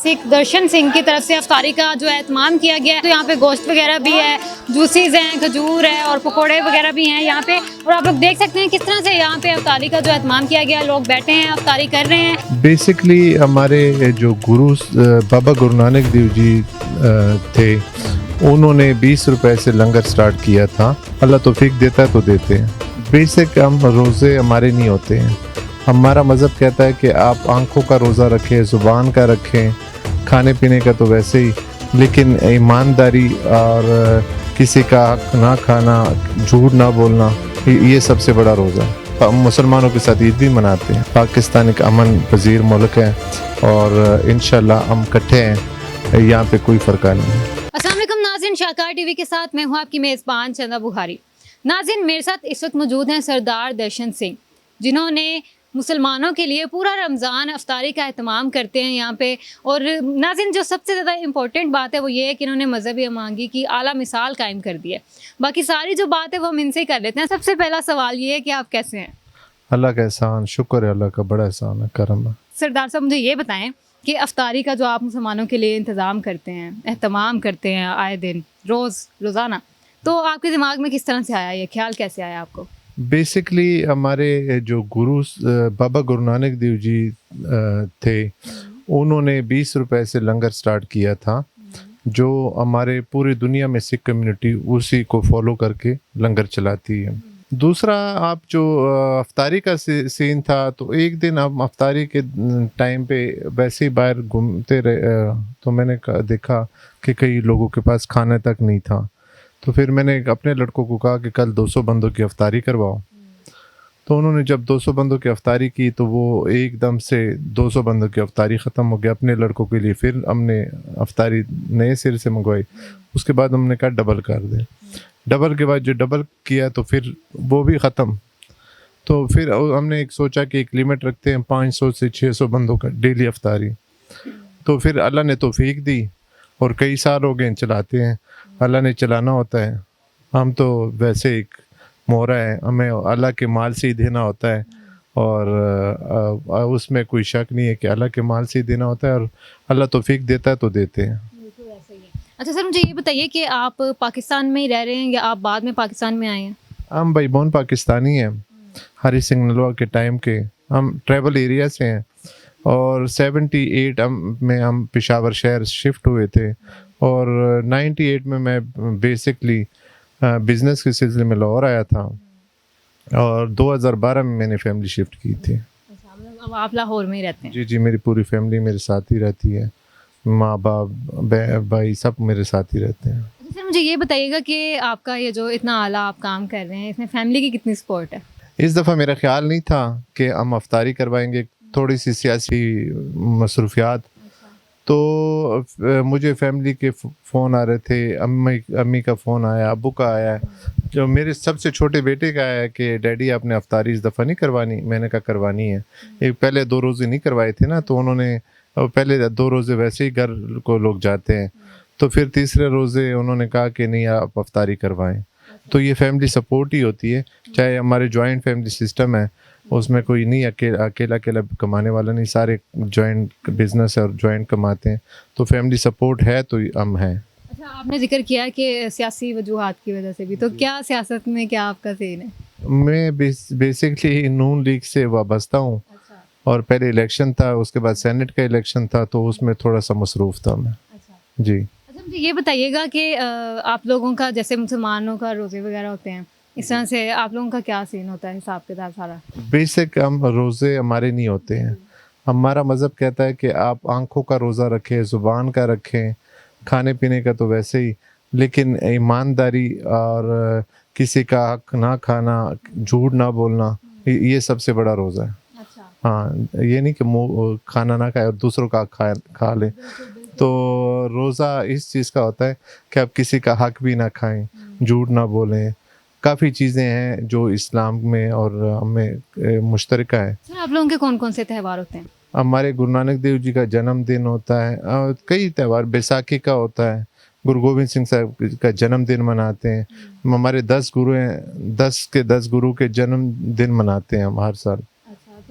سکھ درشن سنگھ کی طرف سے افطاری کا جو اہتمام کیا گیا ہے. تو یہاں پہ گوشت وغیرہ بھی ہے, جوسیز ہیں, کھجور ہے اور پکوڑے وغیرہ بھی ہیں یہاں پہ. اور آپ لوگ دیکھ سکتے ہیں کس طرح سے یہاں پہ افطاری کا جو اہتمام کیا گیا ہے, لوگ بیٹھے ہیں, افطاری کر رہے ہیں. بیسکلی ہمارے جو گرو بابا گرو نانک دیو جی تھے, انہوں نے 20 روپے سے لنگر سٹارٹ کیا تھا. اللہ توفیق دیتا ہے تو دیتے ہیں. بیسک ہم روزے ہمارے نہیں ہوتے ہیں. ہمارا مذہب کہتا ہے کہ آپ آنکھوں کا روزہ رکھیں, زبان کا رکھیں, کھانے پینے کا تو ویسے ہی, لیکن ایمانداری اور کسی کا حق نہ کھانا, جھوٹ نہ بولنا, یہ سب سے بڑا روزہ ہے. ہم مسلمانوں کے ساتھ عید بھی مناتے ہیں. پاکستان ایک امن پذیر ملک ہے اور انشاءاللہ ہم اکٹھے ہیں, یہاں پہ کوئی فرقہ نہیں ہے. السلام علیکم ناظرین, شاہکار ٹی وی کے ساتھ میں ہوں آپ کی میزبان چندہ بخاری. ناظرین, میرے ساتھ اس وقت موجود ہیں سردار درشن سنگھ, جنہوں نے مسلمانوں کے لیے پورا رمضان افطاری کا اہتمام کرتے ہیں یہاں پہ. اور ناظرین, جو سب سے زیادہ امپورٹنٹ بات ہے وہ یہ ہے کہ انہوں نے مذہبی امانگی کی اعلیٰ مثال قائم کر دی ہے. باقی ساری جو بات ہے وہ ہم ان سے ہی کر لیتے ہیں. سب سے پہلا سوال یہ ہے کہ آپ کیسے ہیں؟ اللہ کا احسان, شکر ہے, اللہ کا بڑا احسان ہے, کرم ہے. سردار صاحب, مجھے یہ بتائیں کہ افطاری کا جو آپ مسلمانوں کے لیے انتظام کرتے ہیں, اہتمام کرتے ہیں آئے دن, روزانہ, تو آپ کے دماغ میں کس طرح سے آیا, یہ خیال کیسے آیا آپ کو؟ بیسکلی ہمارے جو گرو بابا گرو نانک دیو جی تھے, انہوں نے 20 روپے سے لنگر سٹارٹ کیا تھا, جو ہمارے پوری دنیا میں سکھ کمیونٹی اسی کو فالو کر کے لنگر چلاتی ہے. دوسرا, آپ جو افطاری کا سین تھا, تو ایک دن ہم افطاری کے ٹائم پہ ویسے ہی باہر گھومتے رہے, تو میں نے دیکھا کہ کئی لوگوں کے پاس کھانا تک نہیں تھا. تو پھر میں نے اپنے لڑکوں کو کہا کہ کل 200 بندوں کی افطاری کرواؤ. تو انہوں نے جب 200 بندوں کی افطاری کی تو وہ ایک دم سے 200 بندوں کی افطاری ختم ہو گیا. اپنے لڑکوں کے لیے پھر ہم نے افطاری نئے سر سے منگوائی. اس کے بعد ہم نے کہا ڈبل کر دیں. ڈبل کے بعد جو ڈبل کیا تو پھر وہ بھی ختم. تو پھر ہم نے ایک سوچا کہ ایک لیمٹ رکھتے ہیں 500 سے 600 بندوں کا ڈیلی افطاری. تو پھر اللہ نے توفیق دی اور کئی سال ہو گئے چلاتے ہیں. اللہ نے چلانا ہوتا ہے, ہم تو ویسے ایک مورا ہے, ہمیں اللہ کے مال سے ہی دینا ہوتا ہے, اور اس میں کوئی شک نہیں ہے کہ اللہ کے مال سے ہی دینا ہوتا ہے, اور اللہ توفیق دیتا ہے تو دیتے ہیں. اچھا سر, مجھے یہ بتائیے کہ آپ پاکستان میں ہی رہ رہے ہیں یا آپ بعد میں پاکستان میں آئے ہیں؟ ہم بھائی بون پاکستانی ہیں, ہری سنگھ نلوا کے ٹائم کے. ہم ٹریبل ایریا سے ہیں, اور 78 میں ہم پشاور شہر شفٹ ہوئے تھے, اور 98 میں بیسکلی بزنس کے سلسلے میں لاہور آیا تھا, اور 2012 میں نے فیملی شفٹ کی تھی. اب آپ لاہور میں ہی رہتے ہیں؟ جی جی, میری پوری فیملی میرے ساتھ ہی رہتی ہے, ماں باپ بھائی سب میرے ساتھ ہی رہتے ہیں. سر مجھے یہ بتائیے گا کہ آپ کا یہ جو اتنا اعلیٰ آپ کام کر رہے ہیں, اس میں فیملی کی کتنی سپورٹ ہے؟ اس دفعہ میرا خیال نہیں تھا کہ ہم افطاری کروائیں گے, تھوڑی سی سیاسی مصروفیات, تو مجھے فیملی کے فون آ رہے تھے. امی کا فون آیا, ابو کا آیا, جو میرے سب سے چھوٹے بیٹے کا آیا کہ ڈیڈی آپ نے افطاری اس دفعہ نہیں کروانی. میں نے کہا کروانی ہے. ایک پہلے 2 روزے نہیں کروائے تھے نا, تو انہوں نے پہلے 2 روزے ویسے ہی گھر کو لوگ جاتے ہیں, تو پھر تیسرے روزے انہوں نے کہا کہ نہیں آپ افطاری کروائیں. تو یہ فیملی سپورٹ ہی ہوتی ہے, چاہے ہمارے جوائنٹ فیملی سسٹم ہے, اس میں کوئی نہیں اکیلا کمانے والا نہیں, سارے جوائنٹ بزنس ہے اور جوائنٹ کماتے ہیں, تو فیملی سپورٹ ہے تو ہم ہیں. اچھا, آپ نے ذکر کیا کہ سیاسی وجوہات کی وجہ سے بھی, تو کیا سیاست میں کیا آپ کا سین ہے؟ میں بیسکلی نون لیگ سے وابستہ ہوں, اور پہلے الیکشن تھا, اس کے بعد سینٹ کا الیکشن تھا, تو اس میں تھوڑا سا مصروف تھا میں. جی. اچھا, مجھے یہ بتائیے گا کہ آپ لوگوں کا جیسے مسلمانوں کا روزے وغیرہ ہوتے ہیں, اس طرح سے آپ لوگوں کا کیا سین ہوتا ہے, حساب کتاب سارا؟ بیسک ہم روزے ہمارے نہیں ہوتے ہیں. ہمارا مذہب کہتا ہے کہ آپ آنکھوں کا روزہ رکھیں, زبان کا رکھیں, کھانے پینے کا تو ویسے ہی, لیکن ایمانداری اور کسی کا حق نہ کھانا, جھوٹ نہ بولنا, یہ سب سے بڑا روزہ ہے. ہاں, یہ نہیں کہ کھانا نہ کھائے اور دوسروں کا کھا لیں. تو روزہ اس چیز کا ہوتا ہے کہ آپ کسی کا حق بھی نہ کھائیں, جھوٹ نہ بولیں. کافی چیزیں ہیں جو اسلام میں اور ہمیں مشترکہ ہیں. سر, آپ لوگوں کے کون کون سے تہوار ہوتے ہیں؟ ہمارے گرو نانک دیو جی کا جنم دن ہوتا ہے, اور کئی تہوار, بیساکھی کا ہوتا ہے, گرو گوبند سنگھ صاحب کا جنم دن مناتے ہیں. ہمارے 10 گرو ہیں, 10 کے 10 گرو کے جنم دن مناتے ہیں ہم ہر سال.